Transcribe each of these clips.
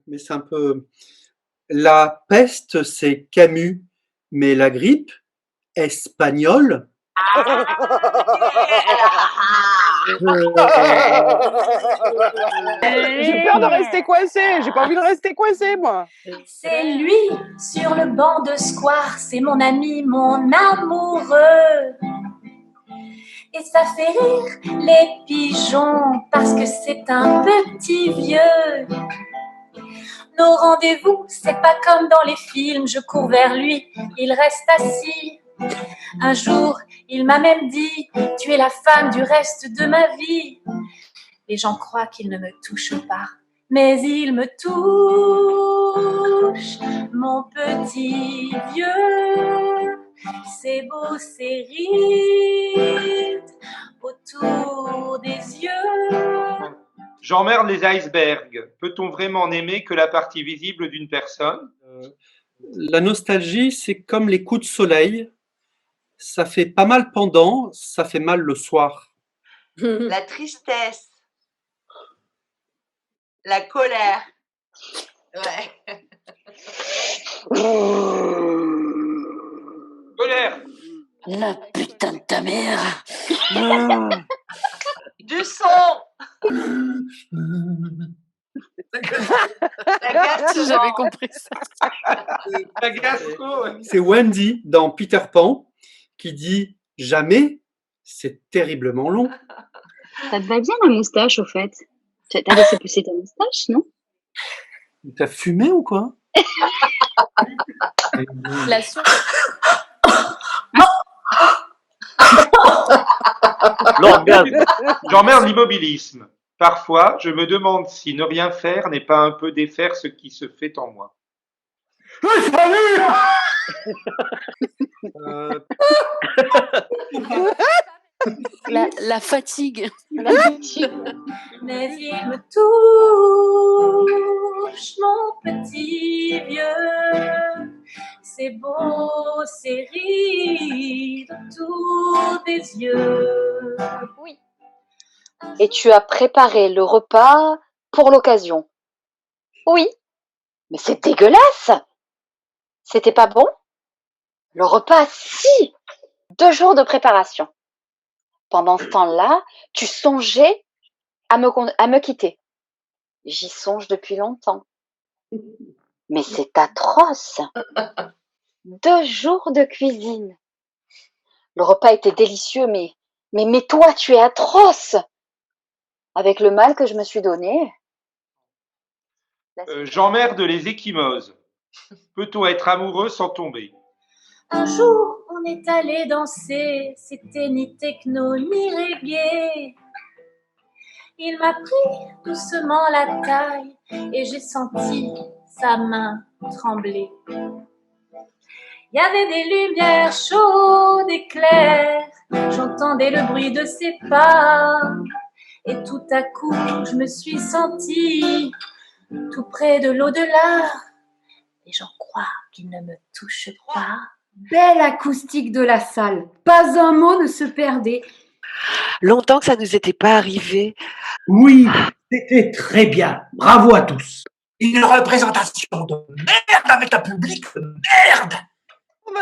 Mais c'est un peu. La peste, c'est Camus, mais la grippe, espagnole. J'ai peur de rester coincé. J'ai pas envie de rester coincé, moi. C'est lui sur le banc de square, c'est mon ami, mon amoureux. Et ça fait rire les pigeons parce que c'est un petit vieux. Nos rendez-vous, c'est pas comme dans les films, je cours vers lui, il reste assis. Un jour, il m'a même dit, tu es la femme du reste de ma vie. Les gens croient qu'il ne me touche pas, mais il me touche, mon petit vieux. C'est beau, c'est rides autour des yeux. J'emmerde les icebergs. Peut-on vraiment n'aimer que la partie visible d'une personne ? La nostalgie, c'est comme les coups de soleil. Ça fait pas mal pendant, ça fait mal le soir. La tristesse. La colère. Ouais. Colère. La putain de ta mère. Du son. La gastro. J'avais compris ça. La gastro. C'est Wendy dans Peter Pan qui dit « Jamais, c'est terriblement long ». Ça te va bien la moustache, au fait? T'as laissé pousser ta moustache, non? T'as fumé ou quoi? La soupe. L'orgasme. J'emmerde l'immobilisme. Parfois, je me demande si ne rien faire n'est pas un peu défaire ce qui se fait en moi. La fatigue. Mais il me touche, mon petit vieux. C'est beau, c'est rire autour des yeux. Oui. Et tu as préparé le repas pour l'occasion? Oui. Mais c'est dégueulasse! C'était pas bon? Le repas, si! 2 jours de préparation. Pendant ce temps-là, tu songeais à me quitter. J'y songe depuis longtemps. Mais c'est atroce! 2 jours de cuisine. Le repas était délicieux, mais toi, tu es atroce! Avec le mal que je me suis donné. J'emmerde les échymoses. Peut-on être amoureux sans tomber? Un jour, on est allé danser, c'était ni techno ni reggae. Il m'a pris doucement la taille et j'ai senti sa main trembler. Il y avait des lumières chaudes et claires, j'entendais le bruit de ses pas. Et tout à coup, je me suis sentie tout près de l'au-delà. Les gens croient qu'il ne me touche pas. Belle acoustique de la salle. Pas un mot ne se perdait. Longtemps que ça ne nous était pas arrivé. Oui, c'était très bien. Bravo à tous. Une représentation de merde avec un public de merde.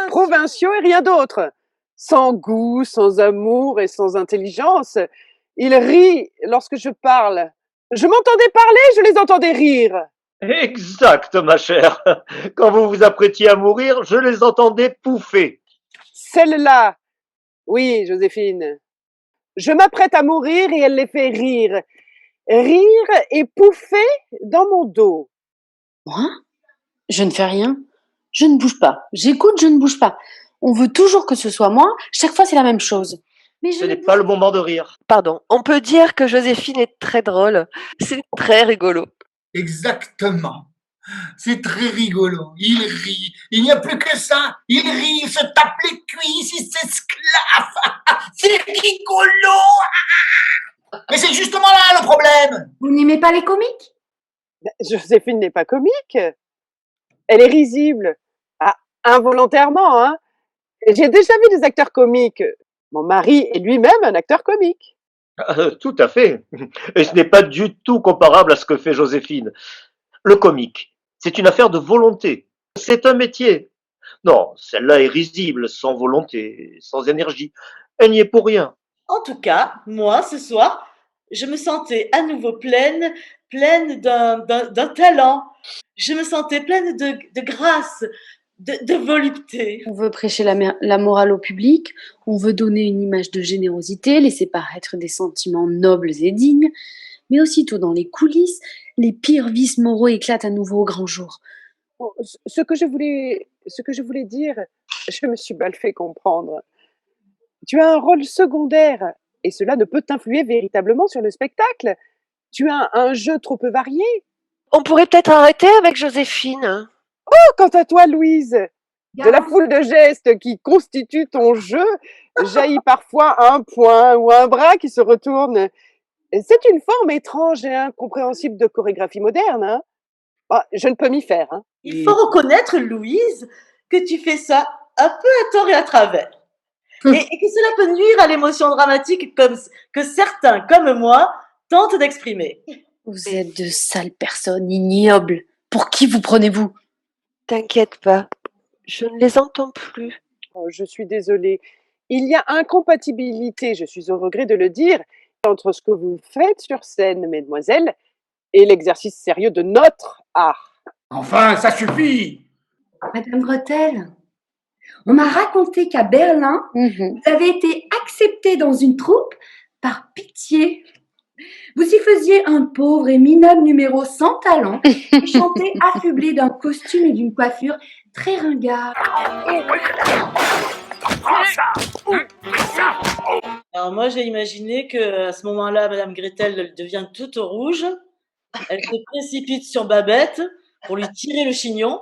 Provinciaux et rien d'autre. Sans goût, sans amour et sans intelligence. Ils rient lorsque je parle. Je m'entendais parler, je les entendais rire. Exact, ma chère. Quand vous vous apprêtiez à mourir, je les entendais pouffer. Celle-là. Oui, Joséphine. Je m'apprête à mourir et elle les fait rire. Rire et pouffer dans mon dos. Moi? Je ne fais rien. Je ne bouge pas. J'écoute, je ne bouge pas. On veut toujours que ce soit moi. Chaque fois, c'est la même chose. Mais Ce n'est pas le moment de rire. Pardon, on peut dire que Joséphine est très drôle. C'est très rigolo. Exactement. C'est très rigolo. Il rit. Il n'y a plus que ça. Il rit, il se tape les cuisses, il s'esclaffe. C'est rigolo. Mais c'est justement là le problème. Vous n'aimez pas les comiques? Joséphine n'est pas comique. Elle est risible. Ah, involontairement, hein. J'ai déjà vu des acteurs comiques. Mon mari est lui-même un acteur comique. Tout à fait. Et ce n'est pas du tout comparable à ce que fait Joséphine. Le comique, c'est une affaire de volonté. C'est un métier. Non, celle-là est risible, sans volonté, sans énergie. Elle n'y est pour rien. En tout cas, moi, ce soir, je me sentais à nouveau pleine d'un talent. Je me sentais pleine de grâce, de volupté. On veut prêcher la morale au public, on veut donner une image de générosité, laisser paraître des sentiments nobles et dignes, mais aussitôt dans les coulisses, les pires vices moraux éclatent à nouveau au grand jour. Bon, ce que je voulais dire, je me suis mal fait comprendre. Tu as un rôle secondaire et cela ne peut t'influer véritablement sur le spectacle. Tu as un jeu trop peu varié. On pourrait peut-être arrêter avec Joséphine. Oh, quant à toi, Louise, de la foule de gestes qui constituent ton jeu, jaillit parfois un poing ou un bras qui se retourne. C'est une forme étrange et incompréhensible de chorégraphie moderne. Hein. Ah, je ne peux m'y faire. Hein. Il faut reconnaître, Louise, que tu fais ça un peu à tort et à travers. Et que cela peut nuire à l'émotion dramatique que certains, comme moi, tentent d'exprimer. Vous êtes de sales personnes ignobles. Pour qui vous prenez-vous? T'inquiète pas, je ne les entends plus. Oh, je suis désolée. Il y a incompatibilité, je suis au regret de le dire, entre ce que vous faites sur scène, mesdemoiselles, et l'exercice sérieux de notre art. Enfin, ça suffit! Madame Gretel, on m'a raconté qu'à Berlin, vous avez été acceptée dans une troupe par pitié. Vous y faisiez un pauvre et minable numéro sans talent et chantait affublé d'un costume et d'une coiffure très ringard. Alors moi, j'ai imaginé qu'à ce moment-là, Madame Gretel devient toute rouge. Elle se précipite sur Babette pour lui tirer le chignon,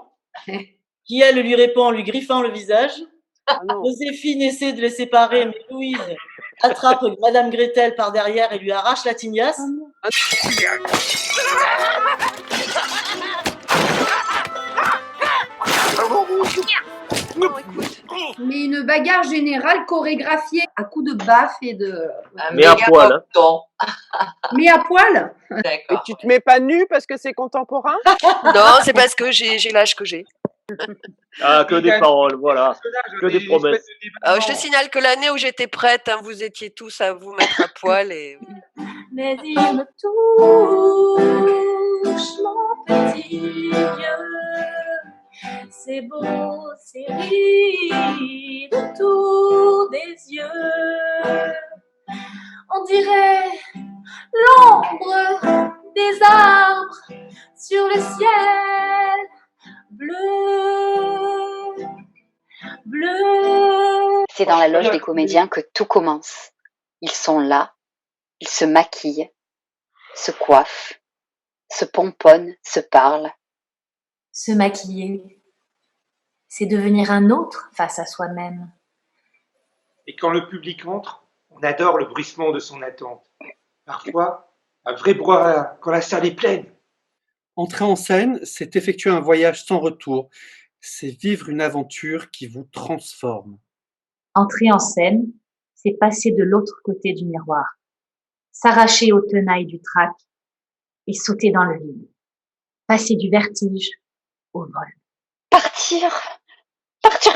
qui elle lui répond en lui griffant le visage. Joséphine essaie de les séparer, mais Louise attrape Madame Gretel par derrière et lui arrache la tignasse. Mais une bagarre générale chorégraphiée à coups de baffes et de... Mais à poil. Hein. Mais à poil? Et tu te mets pas nu parce que c'est contemporain? Non, c'est parce que j'ai l'âge que j'ai. Ah, que des paroles, voilà. Que des promesses. Je te signale que l'année où j'étais prête, hein, vous étiez tous à vous mettre à poil et... Mais il me touche, mon petit vieux. C'est beau, c'est rides autour des yeux. On dirait l'ombre des arbres sur le ciel bleu, bleu. C'est dans la loge des comédiens que tout commence. Ils sont là, ils se maquillent, se coiffent, se pomponnent, se parlent. Se maquiller, c'est devenir un autre face à soi-même. Et quand le public entre, on adore le bruissement de son attente. Parfois, un vrai brouhaha quand la salle est pleine. Entrer en scène, c'est effectuer un voyage sans retour. C'est vivre une aventure qui vous transforme. Entrer en scène, c'est passer de l'autre côté du miroir, s'arracher aux tenailles du trac et sauter dans le vide. Passer du vertige au vol. Partir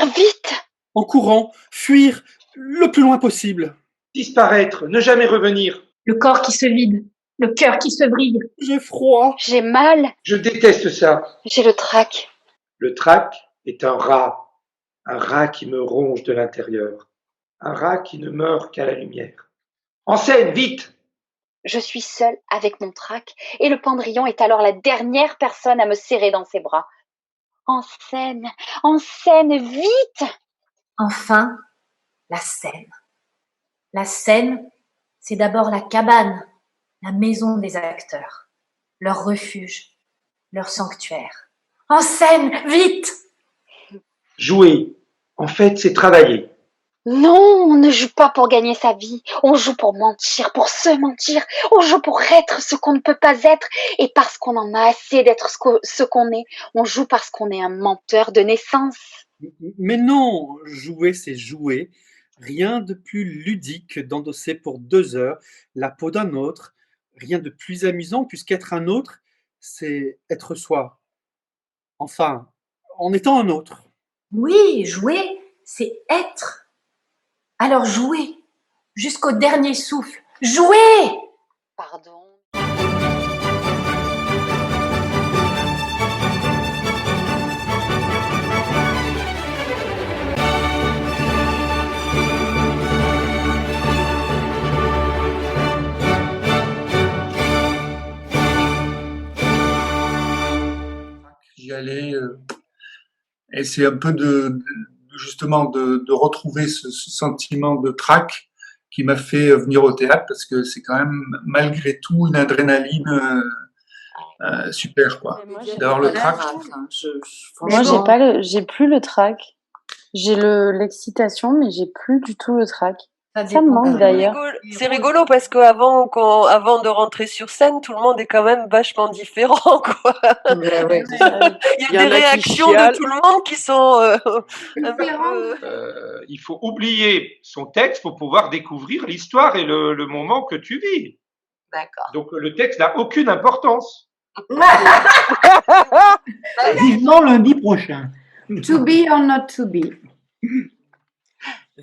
vite. En courant, fuir le plus loin possible. Disparaître, ne jamais revenir. Le corps qui se vide, le cœur qui se brille. J'ai froid. J'ai mal. Je déteste ça. J'ai le trac. Le trac est un rat qui me ronge de l'intérieur, un rat qui ne meurt qu'à la lumière. En scène, vite! Je suis seule avec mon trac et le pendrillon est alors la dernière personne à me serrer dans ses bras. En scène, vite! Enfin, la scène. La scène, c'est d'abord la cabane, la maison des acteurs, leur refuge, leur sanctuaire. En scène, vite! Jouer, en fait, c'est travailler. Non, on ne joue pas pour gagner sa vie. On joue pour mentir, pour se mentir. On joue pour être ce qu'on ne peut pas être. Et parce qu'on en a assez d'être ce qu'on est, on joue parce qu'on est un menteur de naissance. Mais non, jouer, c'est jouer. Rien de plus ludique que d'endosser pour 2 heures la peau d'un autre. Rien de plus amusant puisqu'être un autre, c'est être soi. Enfin, en étant un autre. Oui, jouer, c'est être. Alors jouez, jusqu'au dernier souffle. Jouez! Pardon. J'y allais, et c'est un peu justement de retrouver ce sentiment de trac qui m'a fait venir au théâtre, parce que c'est quand même malgré tout une adrénaline super, quoi. D'avoir le trac. Moi, j'ai plus le trac. J'ai l'excitation, mais j'ai plus du tout le trac. Ça me manque d'ailleurs. C'est rigolo parce qu'avant avant de rentrer sur scène, tout le monde est quand même vachement différent, quoi. Ouais. Il y a des réactions de tout le monde qui sont un peu... Il faut oublier son texte pour pouvoir découvrir l'histoire et le moment que tu vis. D'accord. Donc le texte n'a aucune importance. Vivement lundi prochain. To be or not to be.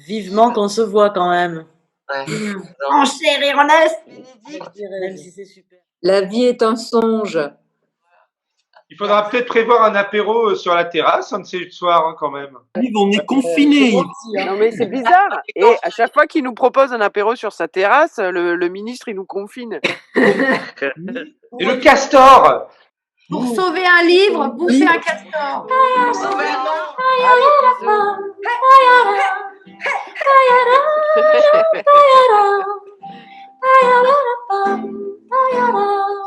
Vivement qu'on se voit quand même. En chair et en os. Même si c'est super. La vie est un songe. Il faudra peut-être prévoir un apéro sur la terrasse un de ces soirs, hein, quand même. Yves, on est confinés. Non mais c'est bizarre. Et à chaque fois qu'il nous propose un apéro sur sa terrasse, le ministre il nous confine. Et le castor. Pour sauver un livre, bouffer un castor. Ayara,